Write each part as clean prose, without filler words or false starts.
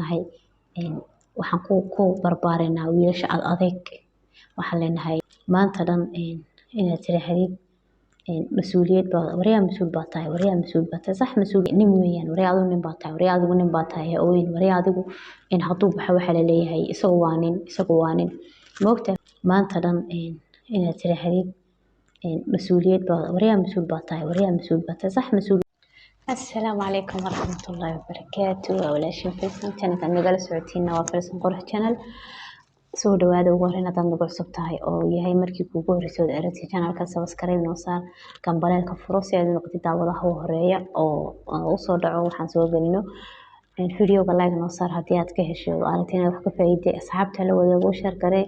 nahay waxaan ku barbaarinaa wiilasha adeeg. Waxaan leenahay maanta dhan inaad tirahdid mas-uuliyad baa waryaa mas-uul baa tahay sax mas-uul nin weeyaan waryaa adigu nin baa tahay waryaa adigu nin baa tahay ooyin waryaa adigu hadduu baxo waxaa la leeyahay isagu waa nin moogta maanta dhan inaad tirahdid mas-uuliyad baa waryaa mas-uul baa tahay sax mas-uul. Assalaamu calaykum waraxmatullaahi wabarakaatuh. Waa walaashin Faisal channel kan nagala socotiina waa Faisal Qurux channel. Soo dhawaada ugu horreyn haddaad nagu cusub tahay oo yahay markii kuugu horreysay oo aragtay channelka subscribe noo saar gambaleelka furo si aad u noqotid daawadaha ugu horeeya oo u soo dhaco waxaan soo gelino videoga like noo saar haddii aad ka heshay oo aragtay inaad wax ka faa'iiday asxaabta la wadaago share garee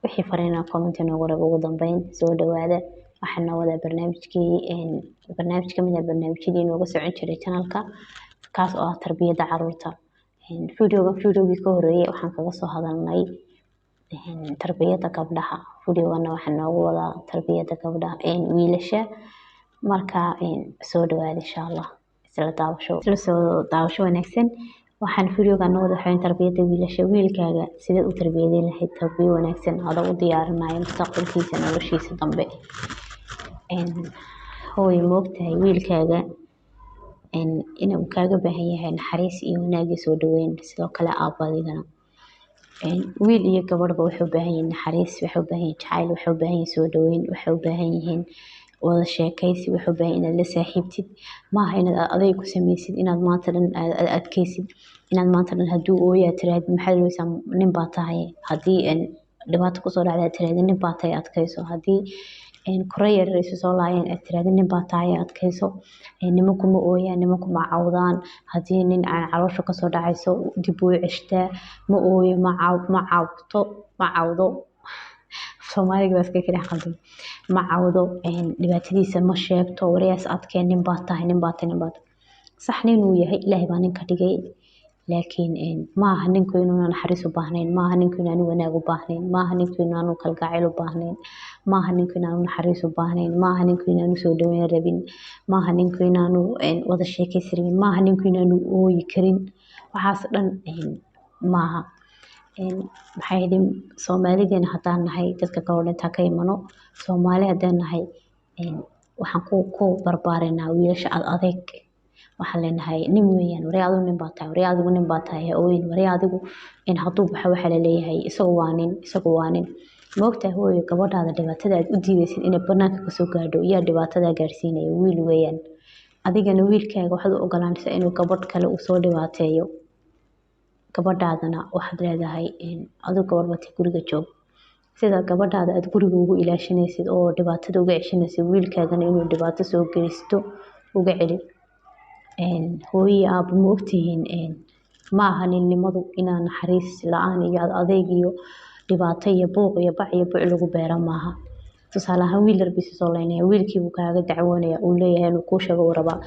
wixii fariina comment noogu reeb ugu dambeyn soo dhawaada waxaan noo wadaa barnaamij kamid ah barnaamijyadii nooga socon jiray channelka kaas oo ah tarbiyadda carruurta. Videogii ka horreeyay waxaan kaga soo hadalnay tarbiyadda gabdhaha. Videogana waxaan noogu wadaa tarbiyadda gabdhaha wiilasha marka soo dhawaada insha Allah isla soo daawasho wanaagsan. Waxaan videogan noo wada xeyn tarbiyadda wiilasha wiilkaaga sida u tarbiyadeyn lahayd tarbiyo wanaagsan aad u diyaarinayo mustaqbalkiisa noloshiisa dambe. Hooy moogtahay wiilkaaga inuu kaaga baahan yahay naxariis iyo wanaag iyo soo dhaweyn sidoo kale aabadigana wiil iyo gabadhba waxay u baahan yihiin naxariis waxay u baahan yihiin jacayl waxay u baahan yihiin soo dhaweyn waxay u baahan yihiin wada sheekaysi waxay u baahan inaad la saaxiibtid maaha inaad adeeg ku samaysid inaad maanta dhan adkaysid inaad maanta dhan hadduu ooyaa tiraahdo maxaa looysaa nin baa tahay haddii dhibaato kusoo dhacda tiraahdo nin baa tahay adkayso haddii koreya rayso soo laayeen aad tiraahdo nin baa tahay adkayso nimanku ma ooyaan nimanku ma cawdaan haddii nin aan caloosha kasoo dhacayso dib u ceshtaa ma ooyo ma cawdo Soomaaliga waa iska kala khaldan ma cawdo dhibaatadiisa ma sheegto waryaas adkeen nin baa tahay sax nin uu yahay Ilaahay baa ninka dhigay laakiin maaha ninku inuu naxariis u baahnayn maaha ninku inuu wanaag u baahnayn maaha ninku inuu kalgacayl u baahnayn maaha ninku inuu naxariis u baahnayn maaha ninku inuu soo dhaweyn rabin maaha ninku inuu wada sheekaysi rabin maaha ninku inuu ooyi karin waxaas dhan maaha maxay idin Soomaalideena haddaan nahay dadka gabadha ka imano Soomaali haddaan nahay waxaan ku barbaarinaa wiilasha adeeg. Waxaan leenahay nin weeyaan waryaa adigu nin baa tahay ooyin waryaa adigu hadduu baxo waxaa la leeyahay isagu waa nin moogtahay hooyo gabadhaada dhibaatada aad u diidaysid inay banaanka kasoo gaadho yaa dhibaatada gaarsiinaya wiil weeyaan adigana wiilkaaga waxaad u ogolaanaysaa inuu gabadh kale u soo dhibaateeyo gabadhaadana waxaad leedahay adigu gabadh batay guriga joog sida gabadhaada aad guriga ugu ilaashanaysid oo dhibaatada uga ceshanaysid wiilkaagana inuu dhibaato soo geysto uga celi hooyo aabbo ma ogtihiin maaha ninnimadu inaan naxariis la'aan iyo adeeg iyo dhibaato iyo buuq iyo bac iyo buc lagu beero maaha tusaale ahaan wiil yarbiisa soo laynaya wiilkii buu kaaga dacwoonaya uu leeyahay inuu kuu sheego uu rabaa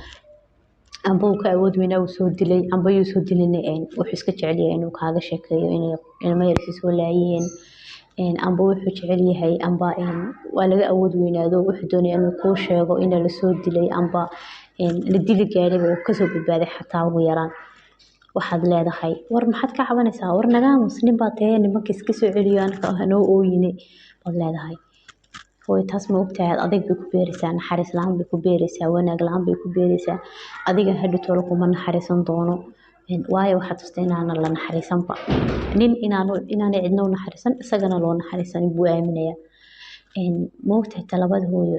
amba uu ka awood weynaa uu soo dilay amba yuu soo dilin wuxuu iska jecel yahay inuu kaaga sheekeeyo inay ilmo yar soo laayeen amba wuxuu jecel yahay amba waa laga awood weynaado wuxuu doonayaa inuu kuu sheego in la soo dilay amba la dili gaaray oo kasoo badbaaday xataa ugu yaraan waxaad leedahay war maxaad ka cabanaysaa war nagaamus nin baa tahay nimanka iska soo celiyo anka hanoo ooyine baad leedahay hooy taas ma ogtahay adeeg bay ku beeraysaa naxariis la'aan bay ku beeraysaa wanaag la'aan bay ku beeraysaa adiga hadhowtoola kuma naxariisan doono waayo waxaad tustay inaanan la naxariisanba nin inaanay cidna u naxariisan isagana loo naxariisan buu aaminayaa ma ogtahay talabada hooyo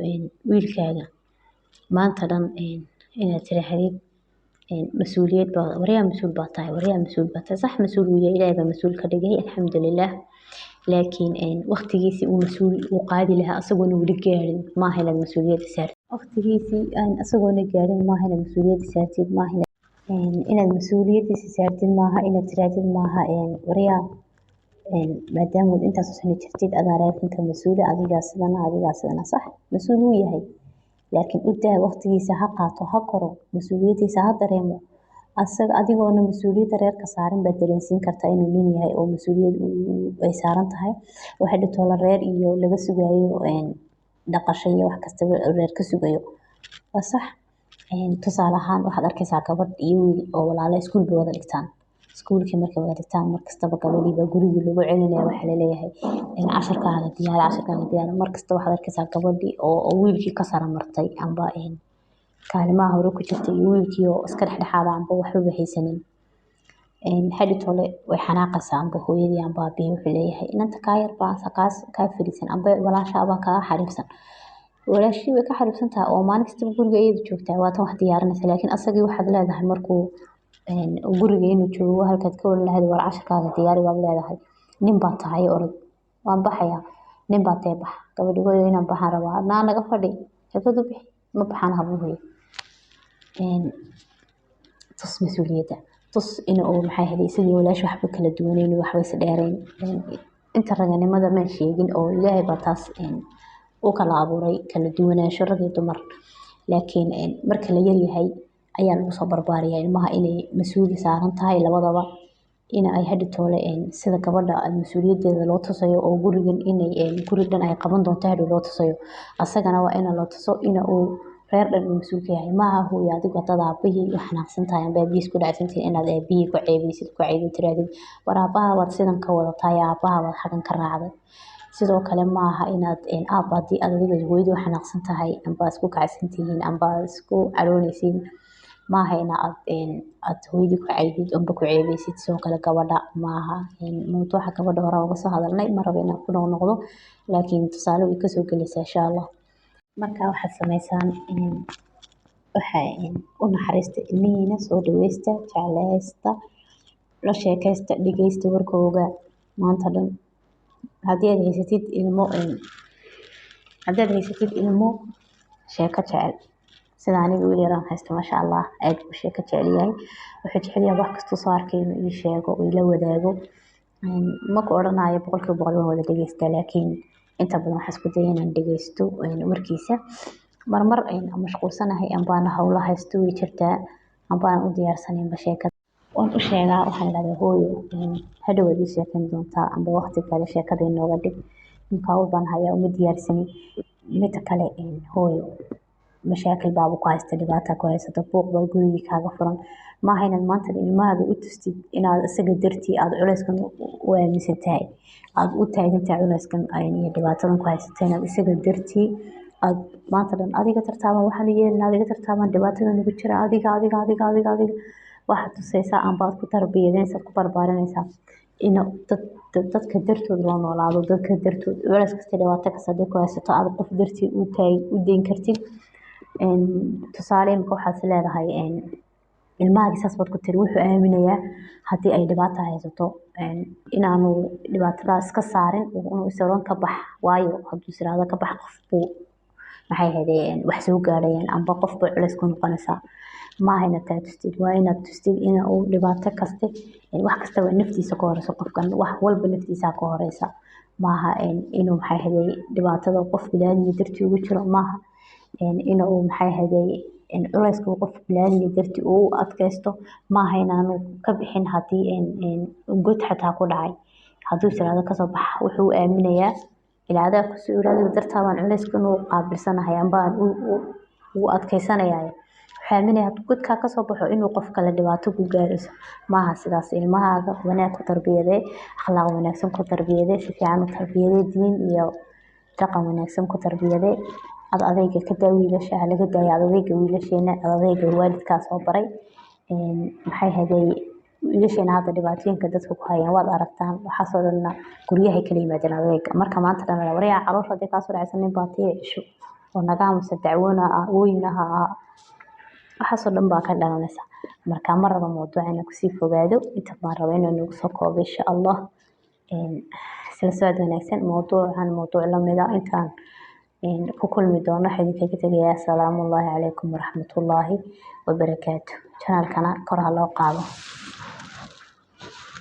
wiilkaaga maanta dhan inaad tirahdid mas-uuliyad baa waryaa mas-uul baa tahay sax mas-uul uu yahay Ilaahay baa mas-uul ka dhigay alxamdulillaah laakiin waqtigiisii uu mas-uul u qaadi lahaa asagoona weli gaarin maaha inaad mas-uuliyadda saartid waqtigiisii asagoona gaarin maaha inaad mas'uuliyadda saartid maaha inaad mas'uuliyaddiisa saartid maaha inaad tirahdid maaha waryaa maadaama intaas u sano jirtid adaa reerkanka mas-uula adigaa sidana sax mas-uul wuu yahay laakiin u daa waqtigiisa ha qaato ha koro mas'uuliyaddiisa ha dareemo adigoona mas'uuliyadda reerka saaran baad dareensiin kartaa inuu nin yahay oo mas'uuliyad ay saaran tahay waxa dhintoola reer iyo laga sugayo dhaqasho iyo wax kastaba reer ka sugayo waa sax tusaale ahaan waxaad arkaysaa gabadh iyo wiil oo walaalo iskuul bay wada dhigtaan iskuulkii markay wada dhigtaan markastaba gabadhiiba gurigii lagu celinaya waxaa laleeyahay casharkaaga diyaari markasta waxaad arkaysaa gabadhii oo wiilkii ka sara martay amba kaalimaha hore ku jirtay iyo wiilkii oo iska dhexdhexaada amba waxbaba haysanin hadhitole way xanaaqaysaa amba hooyadii amba aabihii wuxuu leeyahay inanta kaa yar baa kaa fadhiisan amba walaashaabaa kaa xariifsan walaashii way ka xariifsan tahay oo maalin kastaba guriga iyada joogtaa waatan wax diyaarinaysa laakiin asagii waxaad leedahay markuu guriga inuu joogo halkaad ka waran lahayd war casharkaaga diyaari waad leedahay nin baa tahay orod waan baxayaa nin baa tee bax gabadhigooyo inaan baxaan rabaa naa naga fadhi xirfad u bixi ma baxaan habuuhoy tus mas-uuliyadda tus inuu maxay ahayd isagii walaashi waxba kala duwanayn waxba is dheerayn inta raganimada maan sheegin oo ilaahay baa taas u kala abuuray kala duwanaansho rag iyo dumar laakiin marka la yar yahay ayaa lagu soo barbaariyaa ilmaha inay mas-uuli saaran tahay labadaba in ay hadhitoole sida gabadha mas-uuliyadeeda loo tusayo oo gurigan inay guri dhan ay qaban doonto hadhow loo tusayo asagana waa in la tuso in uu reer dhan uu mas-uul ka yahay maaha hooyo adigu dad aabihii u xanaaqsan tahay amba aabihii isku dhacsantihiin inaad aabihii ku ceebaysid ku ceebin tiraadid war aabaha waad sidan ka wadataa aabaha waad xagan ka raacday sidoo kale maaha inaad aabba haddii aad adiga hooyadii u xanaaqsan tahay amba isku kacsan tihiin amba isku caroonaysiin maaha in aad hooyadii ku caydid amba ku ceebaysid sidoo kale gabadha maaha mawduuca gabadha hore uga soo hadalnay ma rabo inaan ku noqnoqdo laakiin tusaale way kasoo gelaysaa insha allah marka waxaad samaysaan waxaa u naxariista ilmihiina soo dhaweysta jeclaysta la sheekaysta dhegeysta warkooga maanta dhan haddii aad haysatid ilmo sheeko jecel sida aniga wiil yaraan haysto maasha allah aad buu sheeko jecel yahay wuxuu jecel yahay wax kastuu soo arkay inuu ii sheego oo ila wadaago ma ku odhanayo boqolkiiba boqol waan wada dhegeystaa laakiin inta badan waxaan isku daya inaan dhegeysto warkiisa marmar mashquulsanahay ambaan hawlo haysto way jirtaa ambaan u diyaarsanaynba sheekada waan u sheegaa waxaan idhahdaa hooyo hadhow waad ii sheekayn doontaa amba waqti kale sheekada inooga dhig ninkaa baan hayaa uma diyaarsani midda kale hooyo mashaakil baaba ku haysta dhibaata ku haysata buuq baa gurigii kaaga furan maaha inaad maanta ilmahaaga u tustid inaad isaga dartii aad culayskan u aaminsan tahay aad u taagan tahay culayskan iyo dhibaatadan ku haysata inaad isaga dartii aad maanta dhan adiga tartaaban waxaan yeelin adiga tartaaban dhibaatadan ugu jira adiga waxaad tusaysaa amba aad ku tarbiyadeynaysaa ku barbaarinaysaa in dadka dartood loo noolaado dadka dartood culays kasta dhibaato kasta haddii ku haysato aad qof dartii u dayn kartid tusaale imika waxaad is leedahay ilmahaaga saas baad ku tiri wuxuu aaminayaa haddii ay dhibaato haysato inaanu dhibaatada iska saarin inuu is oran ka bax waayo hadduu is iraahdo ka bax qof buu maxay ahaydeen wax soo gaadhayaan amba qof bay culays ku noqonaysaa maaha inaad taa tustid waa inaad tustid in uu dhibaato kaste wax kastaba naftiisa ka horeyso qofkan wax walba naftiisa ka horeysa maaha inuu maxay ahaydey dhibaatada qof bilaadmi dartii ugu jiro maaha inuu maxay ahaydey culayska qof bilaadmi dartii uu adkaysto maaha inaanu ka bixin haddii god xataa ku dhacay hadduu israado kasoo bax wuxuu aaminayaa ilaadaa kusoo iraadada dartaabaan culayskan uu qaabilsanahay ambaan uu adkaysanayaa aaminaya godkaa kasoo baxo inuu qof kale dhibaato ku gaarayso maaha sidaas ilmahaaga wanaag ku tarbiyadee akhlaaq wanaagsan ku tarbiyadee si fiican u tarbiyadee diin iyo dhaqan wanaagsan ku tarbiyadee adayga ka daa wiilasha laga daaya adayga wiilasheena adayga waalidkaa soo baray maxay ahaydey wiilasheena hadda dhibaatooyinka dadka ku hayaan waad aragtaan waxaasoo dhanna guryahay kala yimaadeen adayga marka maanta dhan waryaa caloosha haddii kaasoo dhacaysa nin baa tii cisho oo nagaamase dacwoona ah ooyinaha ah waxaasoo dhan baa ka dhalanaysa marka ma rabo mawduuca inaan kusii fogaado inta baan raba inaan nagu soo koobo insha allah isla socod wanaagsan mawduuc lamida intaan ku kulmi doono waxaa idinkaga tegayaa asalaamu allaahi calaykum waraxmatullaahi wabarakaatu janaalkana kor ha loo qaado